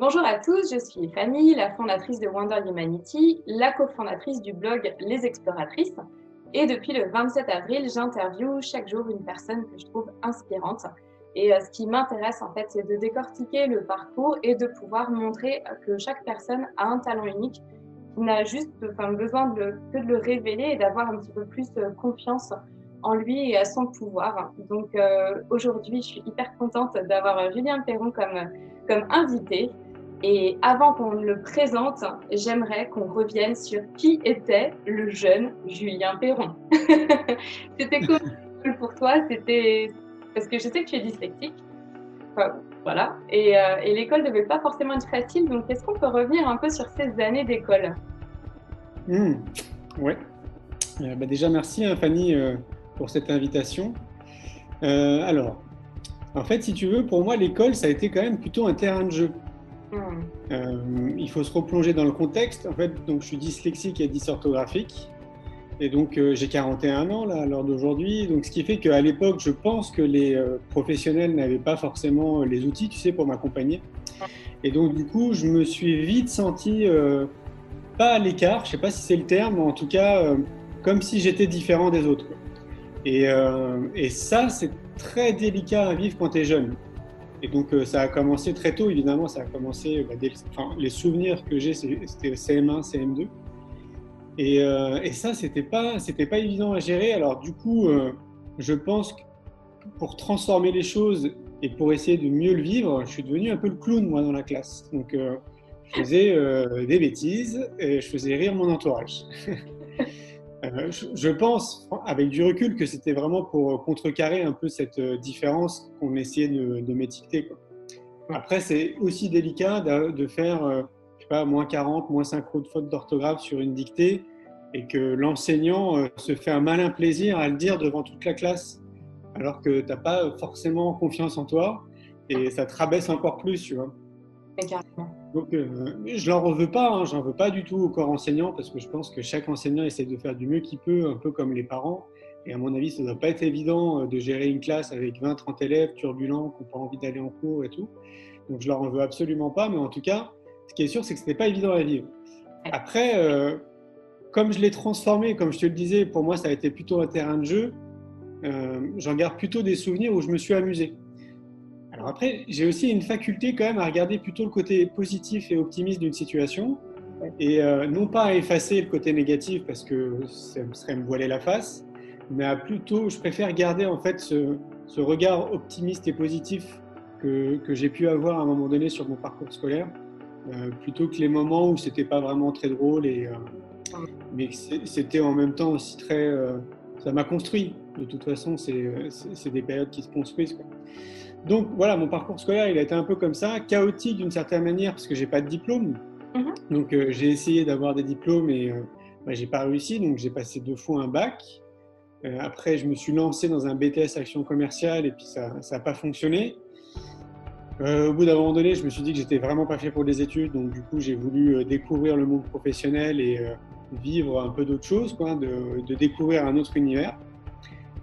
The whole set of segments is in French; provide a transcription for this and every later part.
Bonjour à tous, je suis Fanny, la fondatrice de Wonder Humanity, la cofondatrice du blog Les Exploratrices. Et depuis le 27 avril, j'interviewe chaque jour une personne que je trouve inspirante. Et ce qui m'intéresse en fait, c'est de décortiquer le parcours et de pouvoir montrer que chaque personne a un talent unique, qui n'a juste besoin que de le révéler et d'avoir un petit peu plus confiance en lui et à son pouvoir. Donc aujourd'hui, je suis hyper contente d'avoir Julien Perron comme invité. Et avant qu'on le présente, j'aimerais qu'on revienne sur qui était le jeune Julien Perron. C'était comment pour toi? C'était parce que je sais que tu es dyslexique, enfin, voilà, et l'école ne devait pas forcément être facile. Donc, est-ce qu'on peut revenir un peu sur ces années d'école? Ouais. Déjà, merci hein, Fanny pour cette invitation. Alors, en fait, si tu veux, pour moi, l'école, ça a été quand même plutôt un terrain de jeu. Hmm. Il faut se replonger dans le contexte. En fait, donc, je suis dyslexique et dysorthographique. Et donc, j'ai 41 ans là, à l'heure d'aujourd'hui. Donc, ce qui fait qu'à l'époque, je pense que les professionnels n'avaient pas forcément les outils, tu sais, pour m'accompagner. Et donc, du coup, je me suis vite senti pas à l'écart, je sais pas si c'est le terme, mais en tout cas, comme si j'étais différent des autres. Et ça, c'est très délicat à vivre quand tu es jeune. Et donc, ça a commencé très tôt, évidemment, ça a commencé, les souvenirs que j'ai, c'était CM1, CM2. Et ça, c'était pas évident à gérer. Alors, du coup, je pense que pour transformer les choses et pour essayer de mieux le vivre, je suis devenu un peu le clown, moi, dans la classe. Donc, je faisais des bêtises et je faisais rire mon entourage. Je pense, avec du recul, que c'était vraiment pour contrecarrer un peu cette différence qu'on essayait de m'étiqueter, quoi. Après, c'est aussi délicat de faire, je sais pas, -40, -5 fautes d'orthographe sur une dictée et que l'enseignant se fait un malin plaisir à le dire devant toute la classe, alors que tu n'as pas forcément confiance en toi et ça te rabaisse encore plus, tu vois. Mais carrément. Donc, je n'en veux pas, hein, j'en veux pas du tout au corps enseignant parce que je pense que chaque enseignant essaie de faire du mieux qu'il peut, un peu comme les parents. Et à mon avis, ça ne doit pas être évident de gérer une classe avec 20-30 élèves turbulents qui n'ont pas envie d'aller en cours et tout. Donc, je leur en veux absolument pas. Mais en tout cas, ce qui est sûr, c'est que ce n'était pas évident à vivre. Après, comme je l'ai transformé, comme je te le disais, pour moi, ça a été plutôt un terrain de jeu. J'en garde plutôt des souvenirs où je me suis amusé. Alors après, j'ai aussi une faculté quand même à regarder plutôt le côté positif et optimiste d'une situation et non pas à effacer le côté négatif parce que ça serait me voiler la face, mais à plutôt, je préfère garder en fait ce regard optimiste et positif que j'ai pu avoir à un moment donné sur mon parcours scolaire, plutôt que les moments où c'était pas vraiment très drôle mais c'était en même temps aussi très, ça m'a construit. De toute façon, c'est des périodes qui se construisent, quoi. Donc voilà, mon parcours scolaire, il a été un peu comme ça, chaotique d'une certaine manière parce que j'ai pas de diplôme. Mhm. Donc j'ai essayé d'avoir des diplômes et j'ai pas réussi. Donc j'ai passé 2 fois un bac. Après, je me suis lancé dans un BTS Action Commerciale et puis ça n'a pas fonctionné. Au bout d'un moment donné, je me suis dit que j'étais vraiment pas fait pour les études. Donc du coup, j'ai voulu découvrir le monde professionnel et vivre un peu d'autres choses, quoi, de découvrir un autre univers.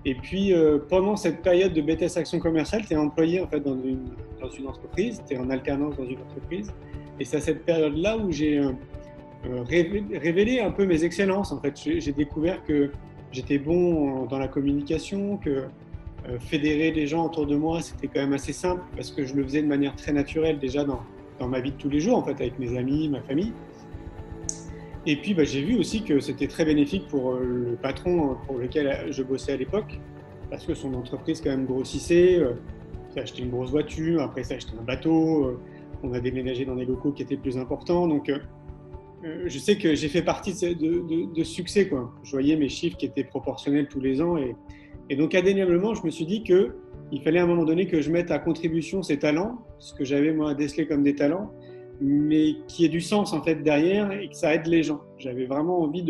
Et puis, pendant cette période de BTS Action Commerciale, tu es employé en fait, dans une entreprise, tu es en alternance dans une entreprise. Et c'est à cette période-là où j'ai révélé un peu mes excellences. En fait, j'ai découvert que j'étais bon dans la communication, que fédérer les gens autour de moi, c'était quand même assez simple parce que je le faisais de manière très naturelle déjà dans ma vie de tous les jours, en fait, avec mes amis, ma famille. Et puis, j'ai vu aussi que c'était très bénéfique pour le patron pour lequel je bossais à l'époque, parce que son entreprise quand même grossissait. Il a acheté une grosse voiture, après il a acheté un bateau, on a déménagé dans des locaux qui étaient plus importants. Donc, je sais que j'ai fait partie de succès, quoi. Je voyais mes chiffres qui étaient proportionnels tous les ans. Et donc, indéniablement, je me suis dit qu'il fallait à un moment donné que je mette à contribution ces talents, ce que j'avais moi décelé comme des talents, mais qui ait du sens en fait derrière et que ça aide les gens. J'avais vraiment envie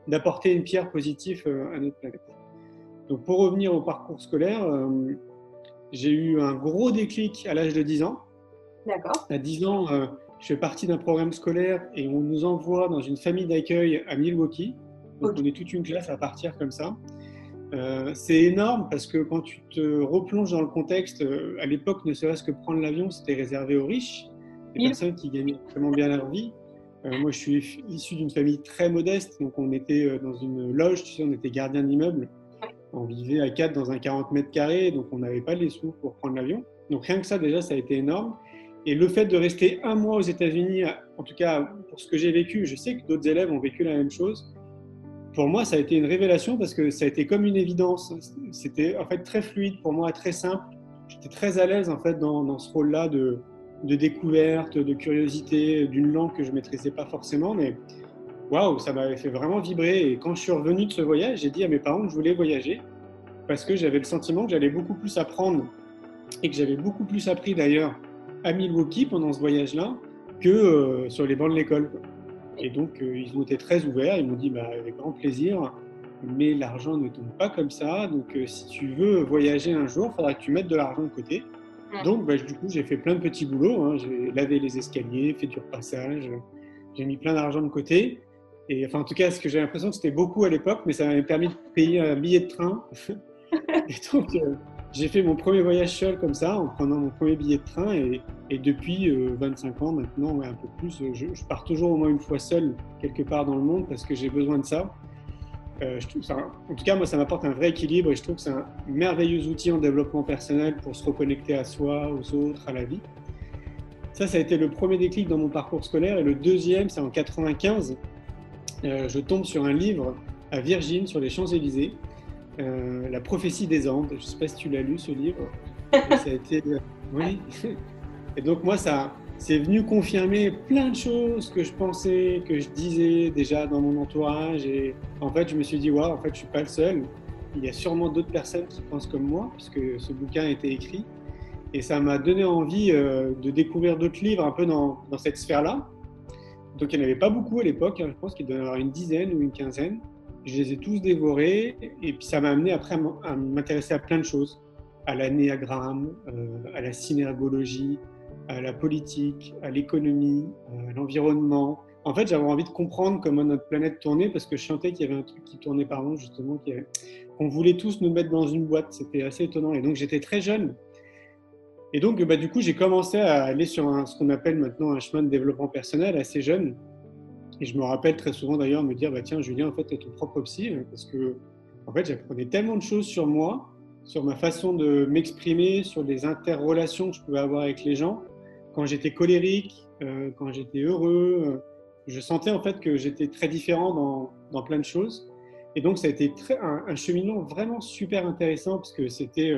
d'apporter une pierre positive à notre planète. Donc pour revenir au parcours scolaire, j'ai eu un gros déclic à l'âge de 10 ans. D'accord. À 10 ans, je fais partie d'un programme scolaire et on nous envoie dans une famille d'accueil à Milwaukee. Donc Ok. on est toute une classe à partir comme ça. C'est énorme parce que quand tu te replonges dans le contexte, à l'époque, ne serait-ce que prendre l'avion, c'était réservé aux riches. des personnes qui gagnaient vraiment bien leur vie. Moi, je suis issu d'une famille très modeste, donc on était dans une loge, tu sais, on était gardien d'immeuble. On vivait à 4 dans un 40 mètres carrés, donc on n'avait pas les sous pour prendre l'avion. Donc rien que ça, déjà, ça a été énorme. Et le fait de rester un mois aux États-Unis, en tout cas pour ce que j'ai vécu, je sais que d'autres élèves ont vécu la même chose. Pour moi, ça a été une révélation parce que ça a été comme une évidence. C'était en fait très fluide pour moi, très simple. J'étais très à l'aise en fait dans ce rôle-là de découverte, de curiosité, d'une langue que je maîtrisais pas forcément, mais waouh, ça m'avait fait vraiment vibrer. Et quand je suis revenu de ce voyage, j'ai dit à mes parents que je voulais voyager parce que j'avais le sentiment que j'allais beaucoup plus apprendre et que j'avais beaucoup plus appris d'ailleurs à Milwaukee pendant ce voyage-là que sur les bancs de l'école. Et donc, ils ont été très ouverts. Ils m'ont dit avec grand plaisir, mais l'argent ne tombe pas comme ça. Donc, si tu veux voyager un jour, il faudra que tu mettes de l'argent de côté. Donc, du coup, j'ai fait plein de petits boulots. Hein. J'ai lavé les escaliers, fait du repassage. J'ai mis plein d'argent de côté. Et enfin, en tout cas, ce que j'ai l'impression que c'était beaucoup à l'époque, mais ça m'avait permis de payer un billet de train. Et donc, j'ai fait mon premier voyage seul comme ça, en prenant mon premier billet de train. Et depuis 25 ans maintenant, un peu plus, je pars toujours au moins une fois seul quelque part dans le monde parce que j'ai besoin de ça. Je trouve ça. En tout cas, moi, ça m'apporte un vrai équilibre et je trouve que c'est un merveilleux outil en développement personnel pour se reconnecter à soi, aux autres, à la vie. Ça a été le premier déclic dans mon parcours scolaire. Et le deuxième, c'est en 95. Je tombe sur un livre à Virgin, sur les Champs-Élysées, La prophétie des Andes. Je ne sais pas si tu l'as lu, ce livre. Ça a été, oui. Et donc moi, c'est venu confirmer plein de choses que je pensais, que je disais déjà dans mon entourage. Et en fait, je me suis dit, waouh, en fait, je ne suis pas le seul. Il y a sûrement d'autres personnes qui pensent comme moi, puisque ce bouquin a été écrit. Et ça m'a donné envie de découvrir d'autres livres un peu dans cette sphère-là. Donc, il n'y en avait pas beaucoup à l'époque, hein. Je pense qu'il devait y en avoir une dizaine ou une quinzaine. Je les ai tous dévorés et puis ça m'a amené après à m'intéresser à plein de choses, à l'anéagramme, à la synergologie, à la politique, à l'économie, à l'environnement. En fait, j'avais envie de comprendre comment notre planète tournait parce que je sentais qu'il y avait un truc qui tournait par rond, justement, qu'on voulait tous nous mettre dans une boîte. C'était assez étonnant. Et donc, j'étais très jeune. Et donc, du coup, j'ai commencé à aller sur ce qu'on appelle maintenant un chemin de développement personnel assez jeune. Et je me rappelle très souvent d'ailleurs me dire, tiens, Julien, en fait, tu es ton propre psy, parce que, en fait, j'apprenais tellement de choses sur moi, sur ma façon de m'exprimer, sur les interrelations que je pouvais avoir avec les gens. Quand j'étais colérique, quand j'étais heureux, je sentais en fait que j'étais très différent dans plein de choses. Et donc, ça a été un cheminement vraiment super intéressant parce que c'était,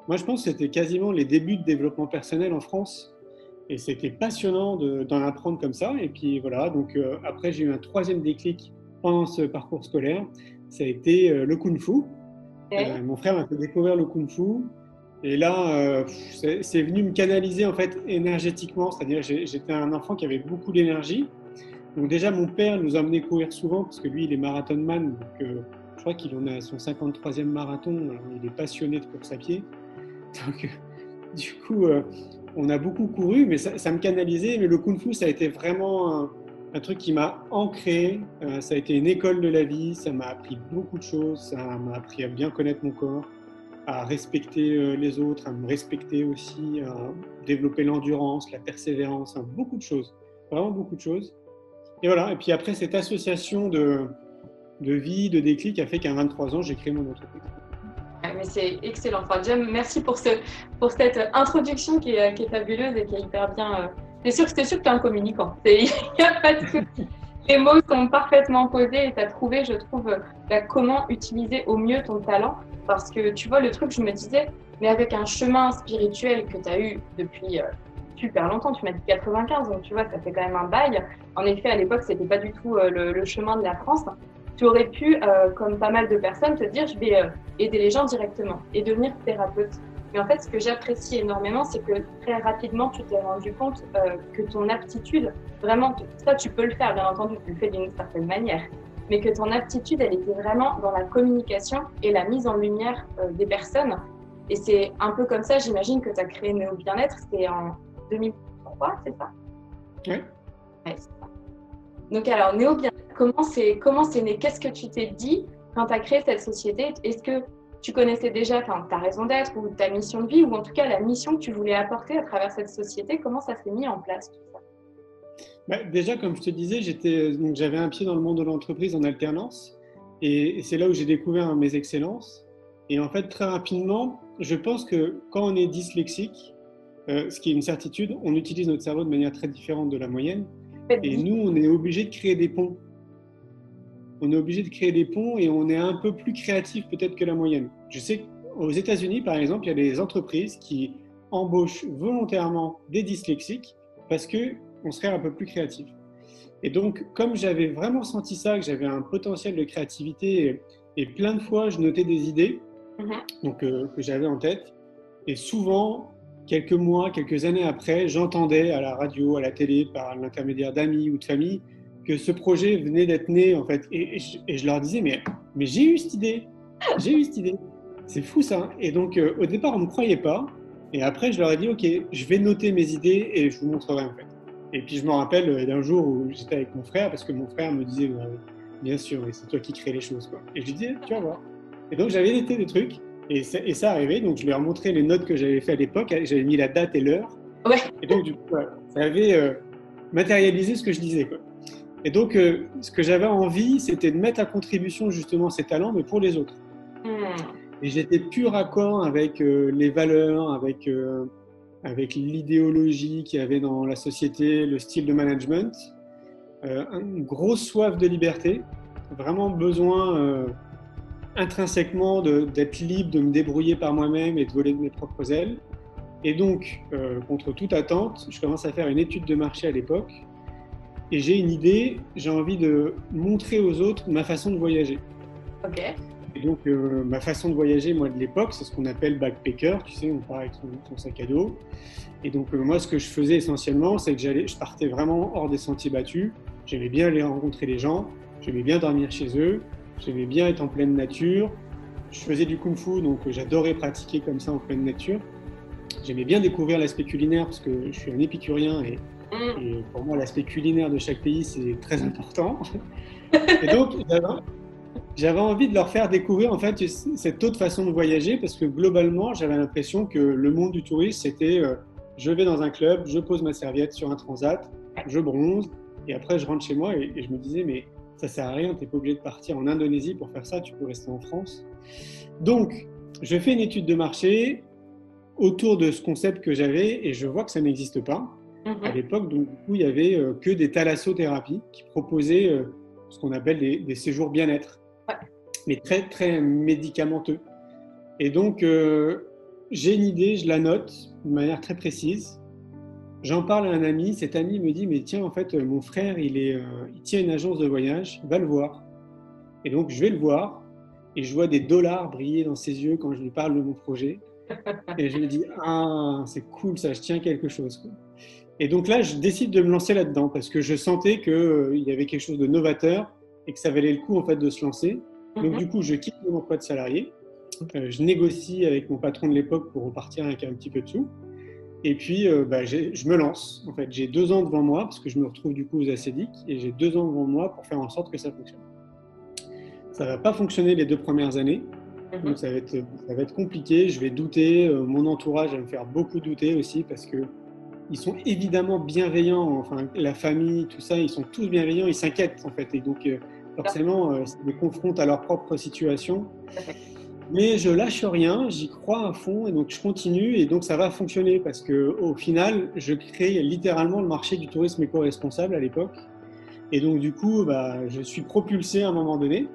moi, je pense que c'était quasiment les débuts de développement personnel en France. Et c'était passionnant d'en apprendre comme ça. Et puis voilà, donc après, j'ai eu un troisième déclic pendant ce parcours scolaire. Ça a été le Kung Fu. Mon frère m'a fait découvrir le Kung Fu. Et là, c'est venu me canaliser en fait énergétiquement. C'est-à-dire j'étais un enfant qui avait beaucoup d'énergie. Donc déjà, mon père nous emmenait courir souvent parce que lui, il est marathonman. Donc je crois qu'il en a son 53e marathon. Il est passionné de course à pied. Donc du coup, on a beaucoup couru, mais ça me canalisait. Mais le Kung Fu, ça a été vraiment un truc qui m'a ancré. Ça a été une école de la vie. Ça m'a appris beaucoup de choses. Ça m'a appris à bien connaître mon corps, à respecter les autres, à me respecter aussi, à développer l'endurance, la persévérance, beaucoup de choses. Vraiment beaucoup de choses. Et voilà. Et puis après, cette association de vie, de déclic a fait qu'à 23 ans, j'ai créé mon entreprise. Mais c'est excellent. Enfin, déjà, merci pour cette introduction qui est fabuleuse et qui est hyper bien. C'est sûr que tu es un communicant. Il n'y a pas de souci. Les mots sont parfaitement posés et tu as trouvé, je trouve, comment utiliser au mieux ton talent. Parce que tu vois, le truc, je me disais, mais avec un chemin spirituel que tu as eu depuis super longtemps, tu m'as dit 95, donc tu vois, ça fait quand même un bail. En effet, à l'époque, c'était pas du tout le chemin de la France. Tu aurais pu, comme pas mal de personnes, te dire, je vais aider les gens directement et devenir thérapeute. Mais en fait, ce que j'apprécie énormément, c'est que très rapidement, tu t'es rendu compte que ton aptitude, vraiment, ça, tu peux le faire, bien entendu, tu le fais d'une certaine manière, mais que ton aptitude, elle était vraiment dans la communication et la mise en lumière des personnes. Et c'est un peu comme ça, j'imagine, que tu as créé Néo Bien-être. C'était en 2003, c'est ça? Oui. Ouais, c'est ça. Donc alors, Néo Bien-être, comment c'est né? Qu'est-ce que tu t'es dit quand tu as créé cette société? Est-ce que tu connaissais déjà ta raison d'être ou ta mission de vie, ou en tout cas la mission que tu voulais apporter à travers cette société? Comment ça s'est mis en place tout ça? Déjà, comme je te disais, j'avais un pied dans le monde de l'entreprise en alternance. Et c'est là où j'ai découvert mes excellences. Et en fait, très rapidement, je pense que quand on est dyslexique, ce qui est une certitude, on utilise notre cerveau de manière très différente de la moyenne. Et nous, on est obligé de créer des ponts. On est obligé de créer des ponts et on est un peu plus créatif peut-être que la moyenne. Je sais qu'aux États-Unis, par exemple, il y a des entreprises qui embauchent volontairement des dyslexiques parce qu'on serait un peu plus créatif. Et donc, comme j'avais vraiment senti ça, que j'avais un potentiel de créativité et plein de fois, je notais des idées que j'avais en tête. Et souvent, quelques mois, quelques années après, j'entendais à la radio, à la télé, par l'intermédiaire d'amis ou de famille, que ce projet venait d'être né, en fait. Et je leur disais, mais j'ai eu cette idée, c'est fou ça. Et donc, au départ, on ne me croyait pas. Et après, je leur ai dit, OK, je vais noter mes idées et je vous montrerai, en fait. Et puis, je me rappelle d'un jour où j'étais avec mon frère, parce que mon frère me disait, bien sûr, c'est toi qui crée les choses, quoi. Et je lui disais, tu vas voir. Et donc, j'avais noté des trucs. Et ça arrivait, donc je lui ai remontré les notes que j'avais fait à l'époque, j'avais mis la date et l'heure. Ouais. Et donc, du coup, ça avait matérialisé ce que je disais, quoi. Et donc, ce que j'avais envie, c'était de mettre à contribution justement ces talents, mais pour les autres. Et j'étais plus raccord avec les valeurs, avec l'idéologie qu'il y avait dans la société, le style de management, une grosse soif de liberté, vraiment besoin intrinsèquement d'être libre, de me débrouiller par moi-même et de voler de mes propres ailes. Et donc, contre toute attente, je commence à faire une étude de marché à l'époque et j'ai une idée, j'ai envie de montrer aux autres ma façon de voyager. Ok. Et donc, ma façon de voyager, moi, de l'époque, c'est ce qu'on appelle backpacker, tu sais, on part avec son sac à dos. Et donc, moi, ce que je faisais essentiellement, c'est que je partais vraiment hors des sentiers battus. J'aimais bien aller rencontrer les gens, j'aimais bien dormir chez eux, j'aimais bien être en pleine nature. Je faisais du kung-fu, donc j'adorais pratiquer comme ça en pleine nature. J'aimais bien découvrir l'aspect culinaire parce que je suis un épicurien et pour moi, l'aspect culinaire de chaque pays, c'est très important. Et donc, j'avais envie de leur faire découvrir en fait cette autre façon de voyager parce que globalement, j'avais l'impression que le monde du tourisme, c'était je vais dans un club, je pose ma serviette sur un transat, je bronze et après je rentre chez moi et je me disais mais ça sert à rien, tu n'es pas obligé de partir en Indonésie pour faire ça, tu peux rester en France. Donc, je fais une étude de marché autour de ce concept que j'avais et je vois que ça n'existe pas. À l'époque, donc, du coup, il n'y avait que des thalassothérapies qui proposaient ce qu'on appelle des séjours bien-être, mais très, très médicamenteux. Et donc, j'ai une idée, je la note de manière très précise. J'en parle à un ami, cet ami me dit, mais tiens, en fait, mon frère, il tient une agence de voyage, va le voir. Et donc, je vais le voir et je vois des dollars briller dans ses yeux quand je lui parle de mon projet. Et je me dis, ah, c'est cool ça, je tiens quelque chose, quoi. Et donc là, je décide de me lancer là-dedans parce que je sentais qu'il y avait quelque chose de novateur et que ça valait le coup en fait de se lancer. Donc du coup, je quitte mon emploi de salarié, je négocie avec mon patron de l'époque pour repartir avec un petit peu de sous. Et puis, je me lance. En fait, j'ai 2 ans devant moi parce que je me retrouve du coup aux ACDIC et j'ai 2 ans devant moi pour faire en sorte que ça fonctionne. Ça va pas fonctionner les 2 premières années. Donc ça va être compliqué. Je vais douter. Mon entourage va me faire beaucoup douter aussi parce que ils sont évidemment bienveillants, enfin la famille, tout ça, ils sont tous bienveillants, ils s'inquiètent en fait, et donc forcément, ça les confronte à leur propre situation. Mais je lâche rien, j'y crois à fond, et donc je continue, et donc ça va fonctionner parce que au final, je crée littéralement le marché du tourisme éco-responsable à l'époque, et donc du coup, je suis propulsé à un moment donné.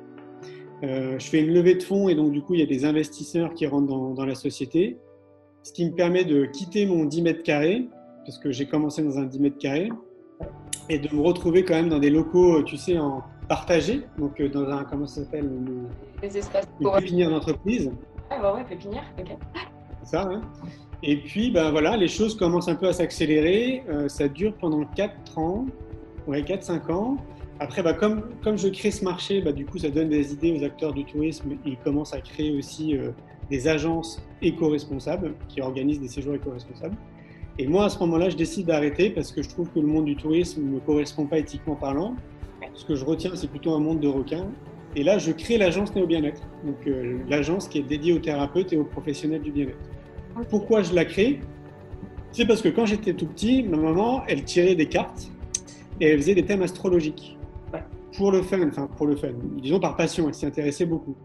Je fais une levée de fonds, et donc du coup, il y a des investisseurs qui rentrent dans la société, ce qui me permet de quitter mon 10 mètres carrés parce que j'ai commencé dans un 10 mètres carrés, et de me retrouver quand même dans des locaux, tu sais, en partagé, donc dans un, comment ça s'appelle, des espaces une pépinière d'entreprise. Ah ouais, pépinière, ok. C'est ça, hein. Et puis, voilà, les choses commencent un peu à s'accélérer, ça dure pendant 4 ans, 4-5 ans. Après, comme je crée ce marché, du coup, ça donne des idées aux acteurs du tourisme, et ils commencent à créer aussi des agences éco-responsables qui organisent des séjours éco-responsables. Et moi, à ce moment-là, je décide d'arrêter parce que je trouve que le monde du tourisme ne me correspond pas éthiquement parlant. Ce que je retiens, c'est plutôt un monde de requins. Et là, je crée l'agence Néo Bien-être, donc l'agence qui est dédiée aux thérapeutes et aux professionnels du bien-être. Ok. Pourquoi je la crée? C'est parce que quand j'étais tout petit, ma maman, elle tirait des cartes et elle faisait des thèmes astrologiques. Ouais. Pour le fun, disons par passion, elle s'y intéressait beaucoup.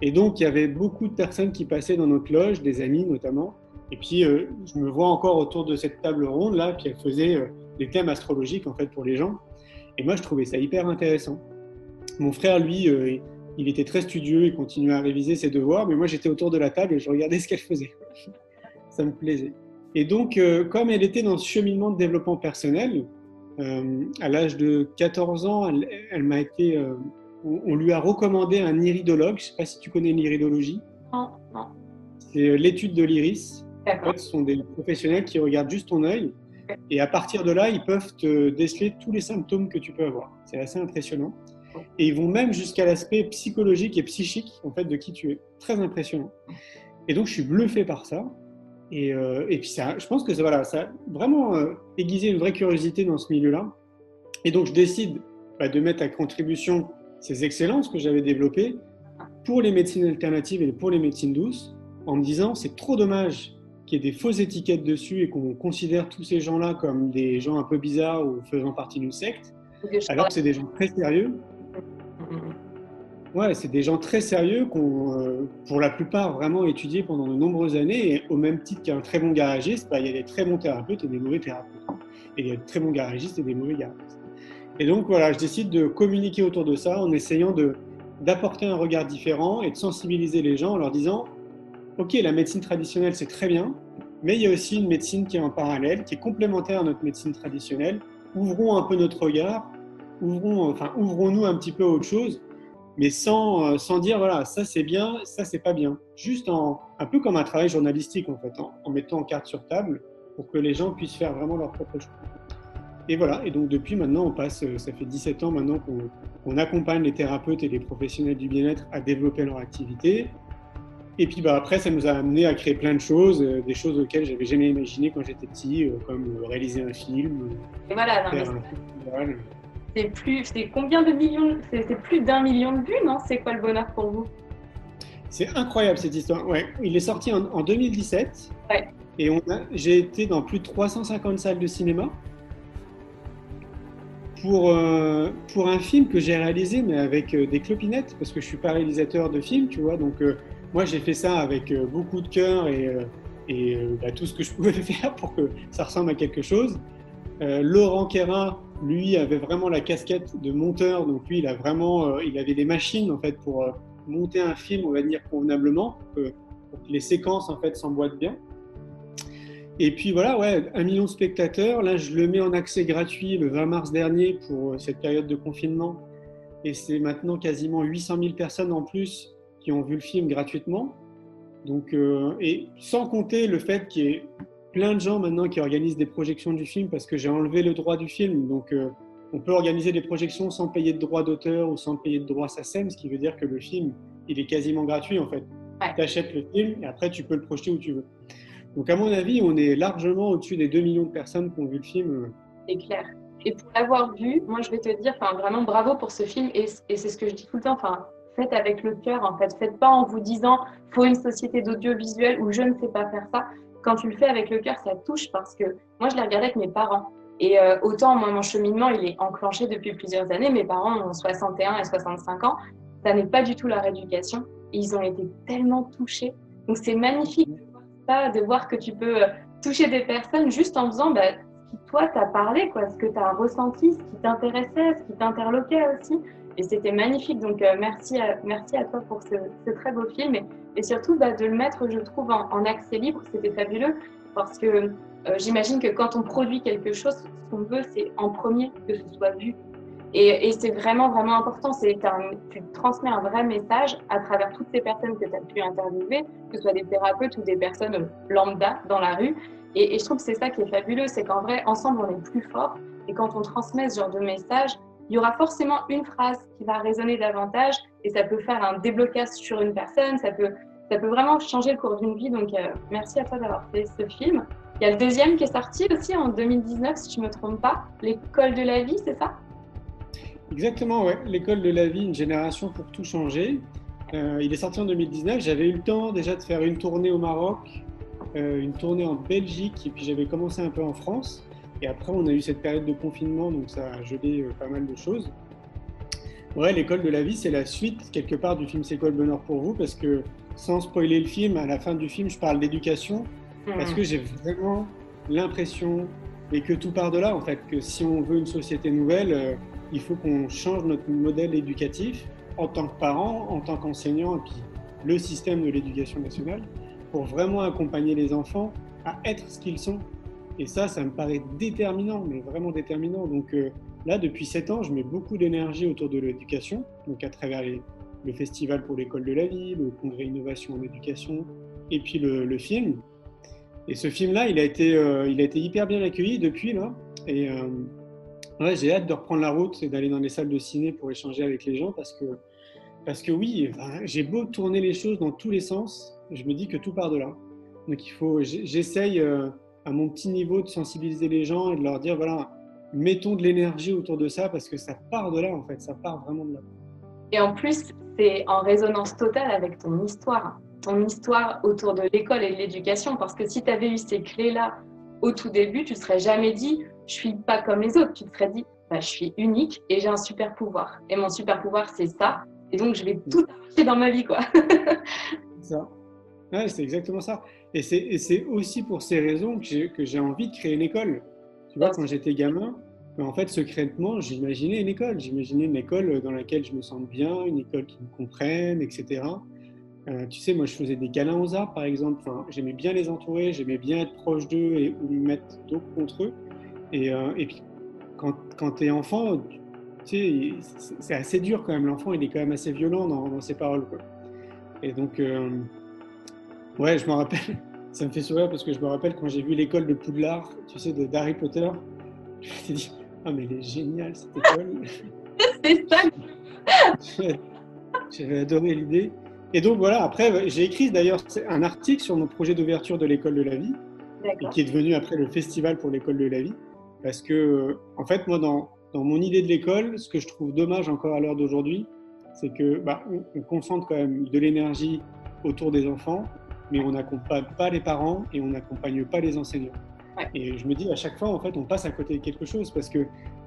Et donc, il y avait beaucoup de personnes qui passaient dans notre loge, des amis notamment. Et puis, je me vois encore autour de cette table ronde là, puis elle faisait des thèmes astrologiques en fait pour les gens. Et moi, je trouvais ça hyper intéressant. Mon frère, lui, il était très studieux, il continuait à réviser ses devoirs, mais moi, j'étais autour de la table et je regardais ce qu'elle faisait. Ça me plaisait. Et donc, comme elle était dans ce cheminement de développement personnel, à l'âge de 14 ans, elle m'a été, on lui a recommandé un iridologue. Je ne sais pas si tu connais l'iridologie. Non, non. C'est l'étude de l'iris. En D'accord. fait, ce sont des professionnels qui regardent juste ton œil. Et à partir de là, ils peuvent te déceler tous les symptômes que tu peux avoir. C'est assez impressionnant. Et ils vont même jusqu'à l'aspect psychologique et psychique en fait, de qui tu es. Très impressionnant. Et donc, je suis bluffé par ça. Et puis, ça, je pense que ça a vraiment aiguisé une vraie curiosité dans ce milieu-là. Et donc, je décide de mettre à contribution ces excellences que j'avais développées pour les médecines alternatives et pour les médecines douces, en me disant c'est trop dommage qu'il y ait des fausses étiquettes dessus et qu'on considère tous ces gens-là comme des gens un peu bizarres ou faisant partie d'une secte, alors que c'est des gens très sérieux. Ouais, c'est des gens très sérieux qu'on, pour la plupart, vraiment étudiés pendant de nombreuses années. Et au même titre qu'un très bon garagiste, il y a des très bons thérapeutes et des mauvais thérapeutes. Et il y a de très bons garagistes et des mauvais garagistes. Et donc, voilà, je décide de communiquer autour de ça en essayant d'apporter un regard différent et de sensibiliser les gens en leur disant « Ok, la médecine traditionnelle, c'est très bien, mais il y a aussi une médecine qui est en parallèle, qui est complémentaire à notre médecine traditionnelle. Ouvrons un peu notre regard, ouvrons-nous un petit peu à autre chose, mais sans dire, voilà, ça c'est bien, ça c'est pas bien. Juste un peu comme un travail journalistique, en fait, en mettant en carte sur table pour que les gens puissent faire vraiment leur propre choix. Et voilà, et donc depuis maintenant, ça fait 17 ans maintenant qu'on accompagne les thérapeutes et les professionnels du bien-être à développer leur activité. Et puis après, ça nous a amené à créer plein de choses, des choses auxquelles j'avais jamais imaginé quand j'étais petit, comme réaliser un film, Et voilà, non, faire un festival. c'est combien de millions? C'est plus d'1 million de vues, non? C'est quoi le bonheur pour vous? C'est incroyable cette histoire. Ouais, il est sorti en 2017 Ouais. et j'ai été dans plus de 350 salles de cinéma pour un film que j'ai réalisé, mais avec des clopinettes, parce que je suis pas réalisateur de film, tu vois. Donc moi j'ai fait ça avec beaucoup de cœur et tout ce que je pouvais faire pour que ça ressemble à quelque chose. Laurent Quérin, lui, avait vraiment la casquette de monteur, donc lui, il avait des machines en fait pour monter un film, on va dire convenablement, pour que les séquences en fait s'emboîtent bien. Et puis voilà, ouais, 1 million de spectateurs. Là, je le mets en accès gratuit le 20 mars dernier pour cette période de confinement. Et c'est maintenant quasiment 800 000 personnes en plus qui ont vu le film gratuitement. Donc, et sans compter le fait qu'il y ait plein de gens maintenant qui organisent des projections du film parce que j'ai enlevé le droit du film. Donc, on peut organiser des projections sans payer de droit d'auteur ou sans payer de droit SACEM, ce qui veut dire que le film, il est quasiment gratuit en fait. Ouais. Tu achètes le film et après, tu peux le projeter où tu veux. Donc, à mon avis, on est largement au-dessus des 2 millions de personnes qui ont vu le film. C'est clair. Et pour l'avoir vu, moi, je vais te dire, vraiment bravo pour ce film. Et c'est ce que je dis tout le temps. Faites avec le cœur, en fait. Faites pas en vous disant, faut une société d'audiovisuel ou je ne sais pas faire ça. Quand tu le fais avec le cœur, ça touche parce que moi, je l'ai regardé avec mes parents. Et autant, moi, mon cheminement, il est enclenché depuis plusieurs années. Mes parents ont 61 et 65 ans. Ça n'est pas du tout leur éducation. Et ils ont été tellement touchés. Donc, c'est magnifique de voir que tu peux toucher des personnes juste en faisant ce qui toi t'a parlé, quoi, ce que tu as ressenti, ce qui t'intéressait, ce qui t'interloquait aussi. Et c'était magnifique. Donc merci à toi pour ce très beau film et surtout de le mettre, je trouve, en accès libre. C'était fabuleux parce que j'imagine que quand on produit quelque chose, ce qu'on veut, c'est en premier que ce soit vu. Et c'est vraiment, vraiment important. Tu transmets un vrai message à travers toutes ces personnes que tu as pu interviewer, que ce soit des thérapeutes ou des personnes lambda dans la rue. Et je trouve que c'est ça qui est fabuleux, c'est qu'en vrai, ensemble, on est plus fort. Et quand on transmet ce genre de message, il y aura forcément une phrase qui va résonner davantage et ça peut faire un déblocage sur une personne, ça peut vraiment changer le cours d'une vie. Donc, merci à toi d'avoir fait ce film. Il y a le deuxième qui est sorti aussi en 2019, si je ne me trompe pas, L'école de la vie, c'est ça ? Exactement, ouais. L'école de la vie, une génération pour tout changer. Il est sorti en 2019. J'avais eu le temps déjà de faire une tournée au Maroc, une tournée en Belgique, et puis j'avais commencé un peu en France. Et après, on a eu cette période de confinement, donc ça a gelé pas mal de choses. Ouais, l'école de la vie, c'est la suite quelque part du film C'est quoi le bonheur pour vous, parce que sans spoiler le film, à la fin du film, je parle d'éducation, parce que j'ai vraiment l'impression, et que tout part de là en fait, que si on veut une société nouvelle, il faut qu'on change notre modèle éducatif en tant que parent, en tant qu'enseignant, et puis le système de l'éducation nationale, pour vraiment accompagner les enfants à être ce qu'ils sont. Et ça me paraît déterminant, mais vraiment déterminant. Donc là, depuis 7 ans, je mets beaucoup d'énergie autour de l'éducation, donc à travers le Festival pour l'école de la vie, le Congrès Innovation en éducation, et puis le film. Et ce film-là, il a été hyper bien accueilli depuis, là. Et ouais, j'ai hâte de reprendre la route et d'aller dans les salles de ciné pour échanger avec les gens, parce que oui, enfin, j'ai beau tourner les choses dans tous les sens, je me dis que tout part de là. Donc j'essaye à mon petit niveau de sensibiliser les gens et de leur dire, voilà, mettons de l'énergie autour de ça, parce que ça part de là, en fait, ça part vraiment de là. Et en plus, c'est en résonance totale avec ton histoire autour de l'école et de l'éducation. Parce que si tu avais eu ces clés-là au tout début, tu ne te serais jamais dit « je suis pas comme les autres ». Tu te serais dit bah, « je suis unique et j'ai un super pouvoir. Et mon super pouvoir, c'est ça. Et donc, je vais tout apporter dans ma vie. » quoi. Ça. Ouais, c'est exactement ça. Et c'est aussi pour ces raisons que j'ai envie de créer une école. Tu vois, quand j'étais gamin, en fait, secrètement, j'imaginais une école. J'imaginais une école dans laquelle je me sente bien, une école qui me comprenne, etc. Tu sais, moi, je faisais des câlins aux arbres, par exemple. Enfin, j'aimais bien les entourer, j'aimais bien être proche d'eux ou me mettre dos contre eux. Et puis, quand tu es enfant, tu sais, c'est assez dur quand même. L'enfant, il est quand même assez violent dans ses paroles, quoi. Et donc, ouais, je me rappelle, ça me fait sourire parce que je me rappelle quand j'ai vu l'école de Poudlard, tu sais, d'Harry Potter, je me suis dit, ah, mais elle est géniale cette école. C'est ça. J'avais adoré l'idée. Et donc voilà, après, j'ai écrit d'ailleurs un article sur mon projet d'ouverture de l'école de la vie, et qui est devenu après le festival pour l'école de la vie. Parce que, en fait, moi, dans mon idée de l'école, ce que je trouve dommage encore à l'heure d'aujourd'hui, c'est que on concentre quand même de l'énergie autour des enfants, mais on n'accompagne pas les parents et on n'accompagne pas les enseignants. Ouais. Et je me dis à chaque fois, en fait, on passe à côté de quelque chose, parce que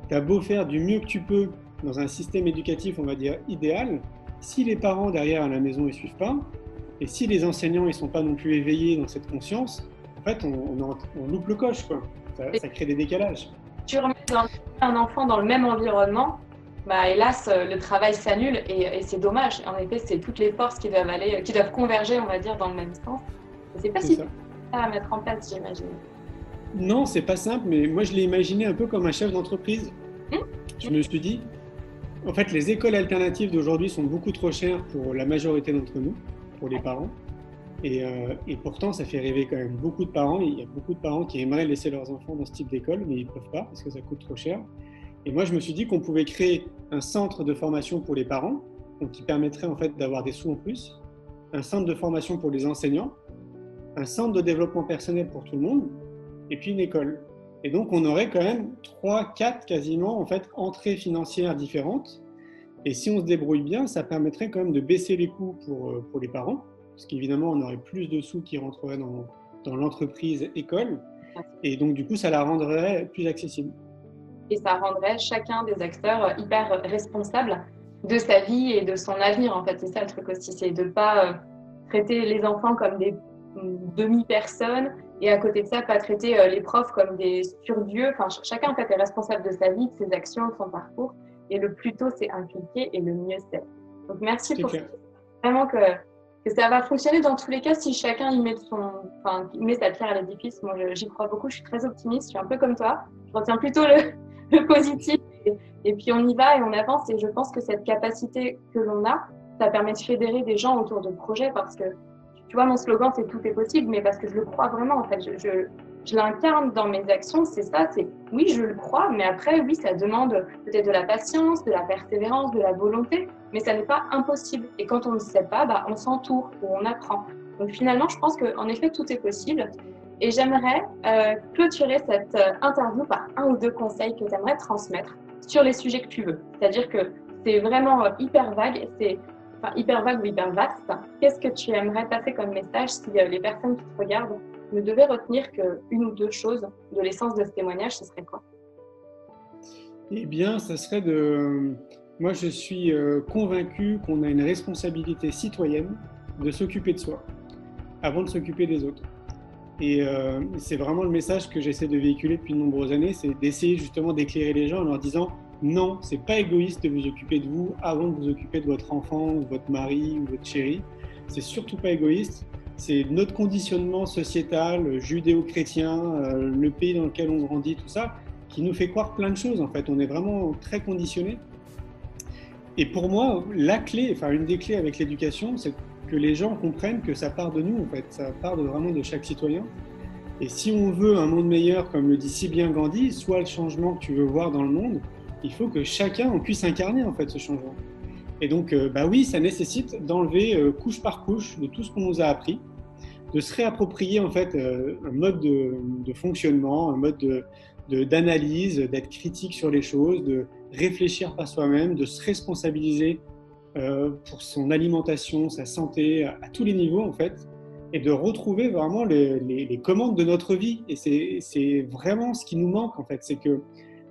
tu as beau faire du mieux que tu peux dans un système éducatif, on va dire, idéal, si les parents derrière à la maison ne suivent pas, et si les enseignants ne sont pas non plus éveillés dans cette conscience, en fait, on loupe le coche, quoi. Ça crée des décalages. Tu remets un enfant dans le même environnement, bah, hélas, le travail s'annule et c'est dommage. En effet, c'est toutes les forces qui doivent converger, on va dire, dans le même sens. Et c'est pas si simple à mettre en place, j'imagine. Non, c'est pas simple, mais moi, je l'ai imaginé un peu comme un chef d'entreprise. Je me suis dit, en fait, les écoles alternatives d'aujourd'hui sont beaucoup trop chères pour la majorité d'entre nous, pour les parents. Et pourtant, ça fait rêver quand même beaucoup de parents. Il y a beaucoup de parents qui aimeraient laisser leurs enfants dans ce type d'école, mais ils ne peuvent pas parce que ça coûte trop cher. Et moi, je me suis dit qu'on pouvait créer un centre de formation pour les parents, donc qui permettrait en fait d'avoir des sous en plus, un centre de formation pour les enseignants, un centre de développement personnel pour tout le monde, et puis une école. Et donc, on aurait quand même 3, 4 quasiment en fait entrées financières différentes. Et si on se débrouille bien, ça permettrait quand même de baisser les coûts pour les parents, parce qu'évidemment, on aurait plus de sous qui rentreraient dans l'entreprise école, et donc du coup, ça la rendrait plus accessible. Et ça rendrait chacun des acteurs hyper responsable de sa vie et de son avenir, en fait. C'est ça le truc aussi, c'est de ne pas traiter les enfants comme des demi-personnes, et à côté de ça, pas traiter les profs comme des surdieux. Enfin, chacun, en fait, est responsable de sa vie, de ses actions, de son parcours, et le plus tôt c'est impliqué, et le mieux c'est. Donc merci pour ça. Vraiment que ça va fonctionner dans tous les cas si chacun y met sa pierre à l'édifice. Moi, j'y crois beaucoup, je suis très optimiste, je suis un peu comme toi. Je retiens plutôt le positif, et puis on y va et on avance. Et je pense que cette capacité que l'on a, ça permet de fédérer des gens autour de projets, parce que, tu vois, mon slogan, c'est « tout est possible », mais parce que je le crois vraiment, en fait. Je l'incarne dans mes actions, c'est ça, c'est oui, je le crois, mais après, oui, ça demande peut-être de la patience, de la persévérance, de la volonté, mais ça n'est pas impossible. Et quand on ne sait pas, on s'entoure ou on apprend. Donc finalement, je pense qu'en effet, tout est possible. Et j'aimerais clôturer cette interview par un ou deux conseils que tu aimerais transmettre sur les sujets que tu veux. C'est-à-dire que c'est vraiment hyper vague, hyper vague ou hyper vaste. Qu'est-ce que tu aimerais passer comme message si les personnes qui te regardent ne devaient retenir qu'une ou deux choses de l'essence de ce témoignage, ce serait quoi? Eh bien, ça serait de... Moi, je suis convaincu qu'on a une responsabilité citoyenne de s'occuper de soi avant de s'occuper des autres. Et c'est vraiment le message que j'essaie de véhiculer depuis de nombreuses années, c'est d'essayer justement d'éclairer les gens en leur disant non, c'est pas égoïste de vous occuper de vous avant de vous occuper de votre enfant, ou votre mari, ou votre chéri. C'est surtout pas égoïste. C'est notre conditionnement sociétal, judéo-chrétien, le pays dans lequel on grandit, tout ça, qui nous fait croire plein de choses en fait. On est vraiment très conditionnés. Et pour moi, la clé, enfin une des clés avec l'éducation, c'est que les gens comprennent que ça part de nous en fait, ça part vraiment de chaque citoyen. Et si on veut un monde meilleur, comme le dit si bien Gandhi, soit le changement que tu veux voir dans le monde, il faut que chacun on puisse incarner en fait ce changement. Et donc, bah oui, ça nécessite d'enlever couche par couche de tout ce qu'on nous a appris, de se réapproprier en fait un mode de fonctionnement, un mode d'analyse, d'être critique sur les choses, de réfléchir par soi-même, de se responsabiliser pour son alimentation, sa santé, à tous les niveaux en fait, et de retrouver vraiment les commandes de notre vie. Et c'est vraiment ce qui nous manque en fait, c'est que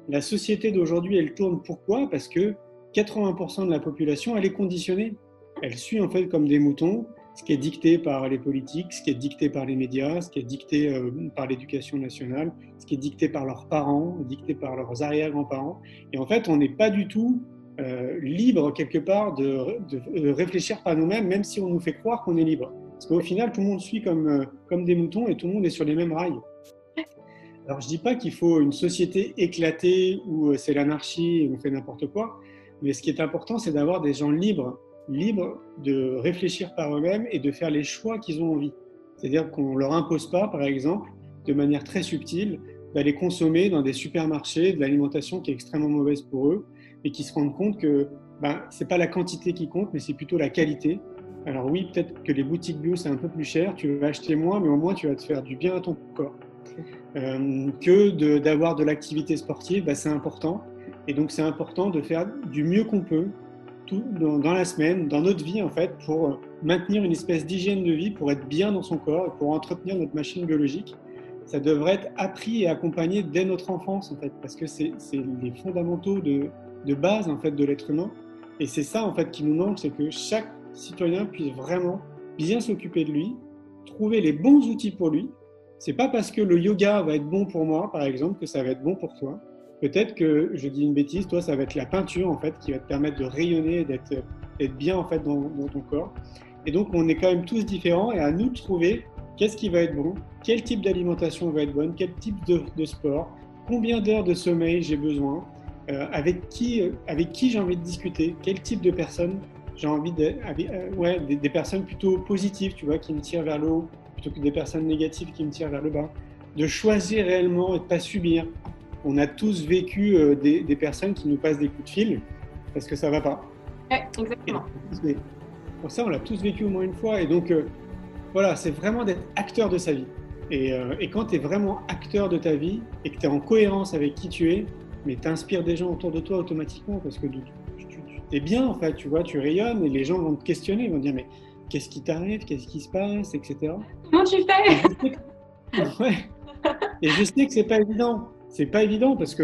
la société d'aujourd'hui, elle tourne pourquoi? Parce que 80% de la population, elle est conditionnée. Elle suit en fait comme des moutons ce qui est dicté par les politiques, ce qui est dicté par les médias, ce qui est dicté par l'éducation nationale, ce qui est dicté par leurs parents, dicté par leurs arrière-grands-parents. Et en fait, on n'est pas du tout libre quelque part de réfléchir par nous-mêmes, même si on nous fait croire qu'on est libre. Parce qu'au final, tout le monde suit comme des moutons et tout le monde est sur les mêmes rails. Alors, je ne dis pas qu'il faut une société éclatée où c'est l'anarchie et on fait n'importe quoi, mais ce qui est important, c'est d'avoir des gens libres de réfléchir par eux-mêmes et de faire les choix qu'ils ont envie. C'est-à-dire qu'on ne leur impose pas, par exemple, de manière très subtile, d'aller consommer dans des supermarchés de l'alimentation qui est extrêmement mauvaise pour eux, et qui se rendent compte que ce n'est pas la quantité qui compte, mais c'est plutôt la qualité. Alors oui, peut-être que les boutiques bio, c'est un peu plus cher, tu vas acheter moins, mais au moins tu vas te faire du bien à ton corps. Que d'avoir de l'activité sportive, c'est important. Et donc c'est important de faire du mieux qu'on peut dans la semaine, dans notre vie en fait, pour maintenir une espèce d'hygiène de vie, pour être bien dans son corps et pour entretenir notre machine biologique. Ça devrait être appris et accompagné dès notre enfance en fait, parce que c'est les fondamentaux de base en fait de l'être humain. Et c'est ça en fait qui nous manque, c'est que chaque citoyen puisse vraiment bien s'occuper de lui, trouver les bons outils pour lui. C'est pas parce que le yoga va être bon pour moi, par exemple, que ça va être bon pour toi. Peut-être que, je dis une bêtise, toi, ça va être la peinture, en fait, qui va te permettre de rayonner, d'être bien, en fait, dans ton corps. Et donc, on est quand même tous différents et à nous de trouver qu'est-ce qui va être bon, quel type d'alimentation va être bonne, quel type de sport, combien d'heures de sommeil j'ai besoin, avec qui j'ai envie de discuter, quel type de personnes j'ai envie des personnes plutôt positives, tu vois, qui me tirent vers le haut, plutôt que des personnes négatives qui me tirent vers le bas. De choisir réellement et de ne pas subir. On a tous vécu des personnes qui nous passent des coups de fil parce que ça ne va pas. Ouais, exactement. Pour ça, on l'a tous vécu au moins une fois. Et donc, voilà, c'est vraiment d'être acteur de sa vie. Et quand tu es vraiment acteur de ta vie et que tu es en cohérence avec qui tu es, mais tu inspires des gens autour de toi automatiquement parce que tu es bien, en fait, tu vois, tu rayonnes et les gens vont te questionner, ils vont te dire, mais qu'est-ce qui t'arrive, qu'est-ce qui se passe, etc. Comment tu fais? Ouais. Et je sais que c'est pas évident. C'est pas évident parce que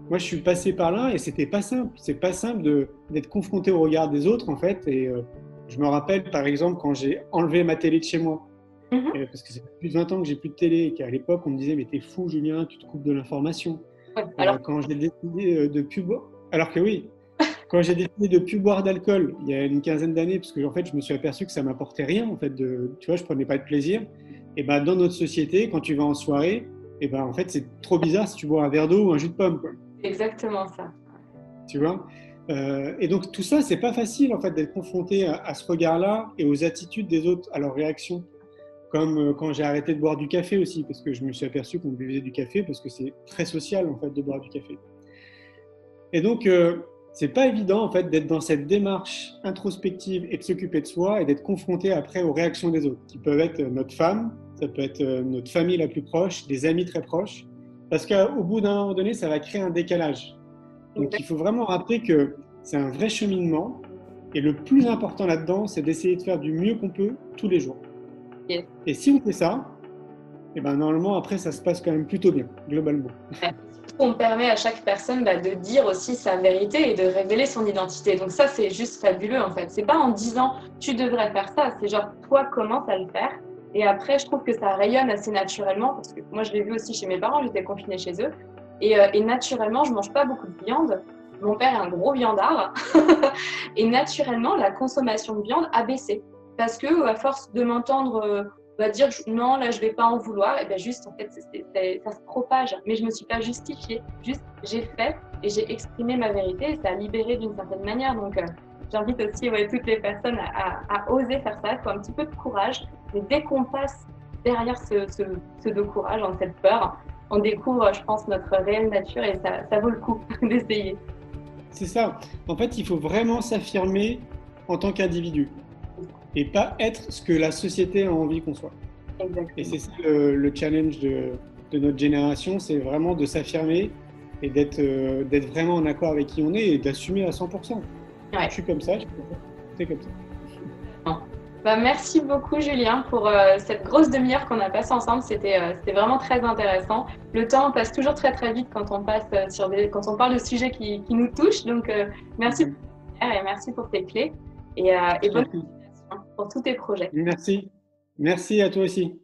moi, je suis passé par là et c'était pas simple. C'est pas simple d'être confronté au regard des autres, en fait. Et je me rappelle, par exemple, quand j'ai enlevé ma télé de chez moi, parce que c'est plus de 20 ans que j'ai plus de télé et qu'à l'époque, on me disait, mais t'es fou, Julien, tu te coupes de l'information. Ouais, quand j'ai décidé de plus boire, alors que oui, quand j'ai décidé de plus boire d'alcool il y a une quinzaine d'années, parce que en fait, je me suis aperçu que ça m'apportait rien, en fait, tu vois, je prenais pas de plaisir. Et dans notre société, quand tu vas en soirée, en fait, c'est trop bizarre si tu bois un verre d'eau ou un jus de pomme, quoi. Exactement ça. Tu vois, et donc tout ça, c'est pas facile en fait d'être confronté à ce regard-là et aux attitudes des autres, à leurs réactions. Comme quand j'ai arrêté de boire du café aussi, parce que je me suis aperçu qu'on buvait du café parce que c'est très social en fait de boire du café. Et donc c'est pas évident en fait d'être dans cette démarche introspective et de s'occuper de soi et d'être confronté après aux réactions des autres, qui peuvent être notre femme, ça peut être notre famille la plus proche, des amis très proches, parce qu'au bout d'un moment donné, ça va créer un décalage. Donc, il faut vraiment rappeler que c'est un vrai cheminement. Et le plus important là-dedans, c'est d'essayer de faire du mieux qu'on peut tous les jours. Yes. Et si on fait ça, et ben normalement, après, ça se passe quand même plutôt bien, globalement. On permet à chaque personne de dire aussi sa vérité et de révéler son identité. Donc ça, c'est juste fabuleux en fait. C'est pas en disant tu devrais faire ça, c'est genre toi commence à le faire. Et après, je trouve que ça rayonne assez naturellement parce que moi, je l'ai vu aussi chez mes parents, j'étais confinée chez eux. Et naturellement, je mange pas beaucoup de viande. Mon père est un gros viandard. Et naturellement, la consommation de viande a baissé. Parce que à force de m'entendre dire non, là je vais pas en vouloir, et bien juste en fait ça se propage. Mais je me suis pas justifiée, juste j'ai fait et j'ai exprimé ma vérité et ça a libéré d'une certaine manière. Donc j'invite aussi toutes les personnes à oser faire ça. Il faut un petit peu de courage, mais dès qu'on passe derrière ce pseudo courage, cette peur, on découvre, je pense, notre réelle nature et ça vaut le coup d'essayer. C'est ça. En fait, il faut vraiment s'affirmer en tant qu'individu et pas être ce que la société a envie qu'on soit. Exactement. Et c'est ça le challenge de notre génération, c'est vraiment de s'affirmer et d'être vraiment en accord avec qui on est et d'assumer à 100%. Ouais. Je suis comme ça, c'est comme ça. Merci beaucoup Julien pour cette grosse demi-heure qu'on a passée ensemble. C'était vraiment très intéressant. Le temps passe toujours très très vite quand on passe quand on parle de sujets qui nous touchent. Donc merci et merci pour tes clés et bonne continuation pour tous tes projets. Merci. Merci à toi aussi.